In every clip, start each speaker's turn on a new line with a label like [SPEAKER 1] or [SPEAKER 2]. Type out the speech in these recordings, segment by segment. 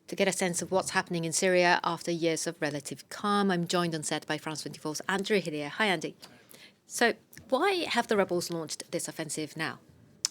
[SPEAKER 1] To get a sense of what's happening in Syria after years of relative calm, I'm joined on set by France 24's Andrew Hilliar. Hi, Andy. So, why have the rebels launched this offensive now?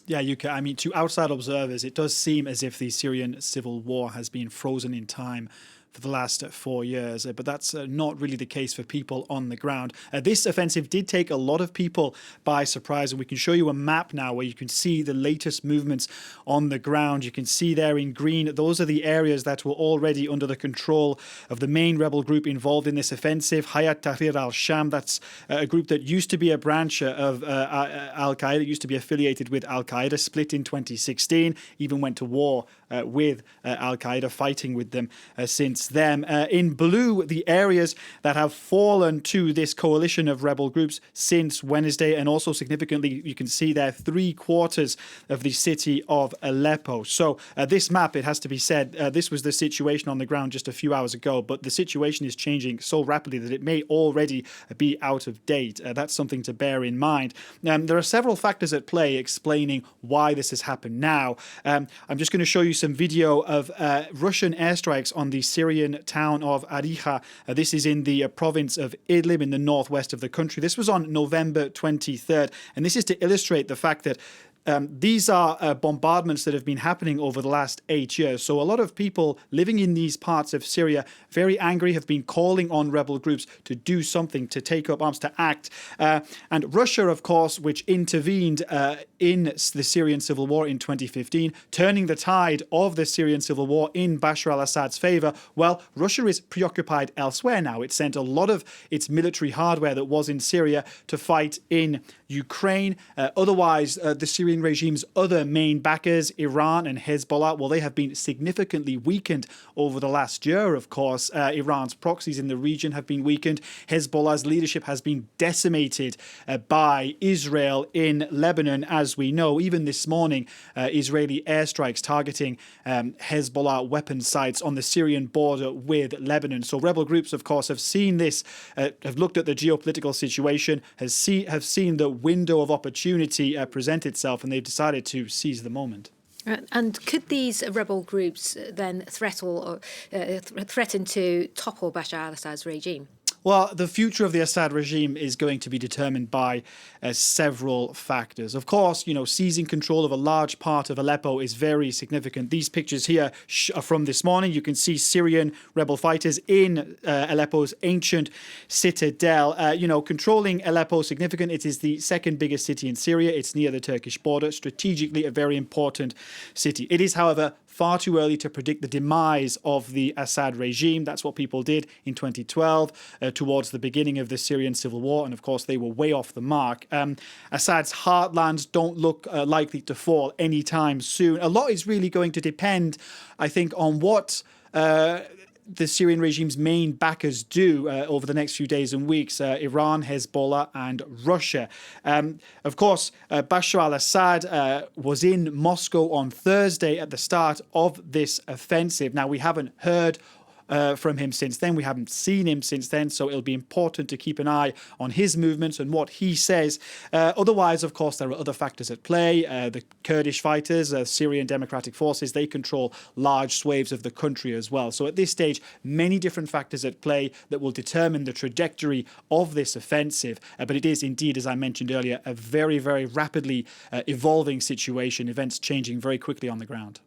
[SPEAKER 2] Yeah, I mean, to outside observers, it does seem as if the Syrian civil war has been frozen in time for the last 4 years, but that's not really the case for people on the ground. This offensive did take a lot of people by surprise, and we can show you a map now where you can see the latest movements on the ground. You can see there in green, those are the areas that were already under the control of the main rebel group involved in this offensive, Hayat Tahrir al-Sham. That's a group that used to be a branch of Al-Qaeda, used to be affiliated with Al-Qaeda, split in 2016, even went to war with Al-Qaeda, fighting with them since then. In blue, the areas that have fallen to this coalition of rebel groups since Wednesday, and also significantly, you can see there 3/4 of the city of Aleppo. So this map, it has to be said, this was the situation on the ground just a few hours ago, but the situation is changing so rapidly that it may already be out of date. That's something to bear in mind. There are several factors at play explaining why this has happened now. I'm just going to show you some video of Russian airstrikes on the Syrian town of Ariha. This is in the province of Idlib in the northwest of the country. This was on November 23rd, and this is to illustrate the fact that these are bombardments that have been happening over the last 8 years. So a lot of people living in these parts of Syria, very angry, have been calling on rebel groups to do something, to take up arms, to act. And Russia, of course, which intervened in the Syrian civil war in 2015, turning the tide of the Syrian civil war in Bashar al-Assad's favor. Well, Russia is preoccupied elsewhere now. It sent a lot of its military hardware that was in Syria to fight in Ukraine. Otherwise, the Syrian regime's other main backers, Iran and Hezbollah, well, they have been significantly weakened over the last year, of course. Iran's proxies in the region have been weakened. Hezbollah's leadership has been decimated by Israel in Lebanon, as we know. Even this morning, Israeli airstrikes targeting Hezbollah weapon sites on the Syrian border with Lebanon. So rebel groups, of course, have seen this, have looked at the geopolitical situation, have seen the window of opportunity present itself, and they've decided to seize the moment.
[SPEAKER 1] And could these rebel groups then threaten to topple Bashar al-Assad's regime?
[SPEAKER 2] Well, the future of the Assad regime is going to be determined by several factors. Of course, seizing control of a large part of Aleppo is very significant. These pictures here are from this morning. You can see Syrian rebel fighters in Aleppo's ancient citadel. Controlling Aleppo is significant. It is the second biggest city in Syria. It's near the Turkish border. Strategically, a very important city. It is, however, far too early to predict the demise of the Assad regime. That's what people did in 2012 towards the beginning of the Syrian civil war. And of course, they were way off the mark. Assad's heartlands don't look likely to fall anytime soon. A lot is really going to depend, I think, on what the Syrian regime's main backers do over the next few days and weeks, Iran, Hezbollah and Russia. Of course, Bashar al-Assad was in Moscow on Thursday at the start of this offensive. Now, we haven't heard from him since then. We haven't seen him since then, so it'll be important to keep an eye on his movements and what he says. Otherwise, of course, there are other factors at play. The Kurdish fighters, Syrian Democratic Forces, they control large swathes of the country as well. So at this stage, many different factors at play that will determine the trajectory of this offensive. But it is indeed, as I mentioned earlier, a very, very rapidly evolving situation, events changing very quickly on the ground.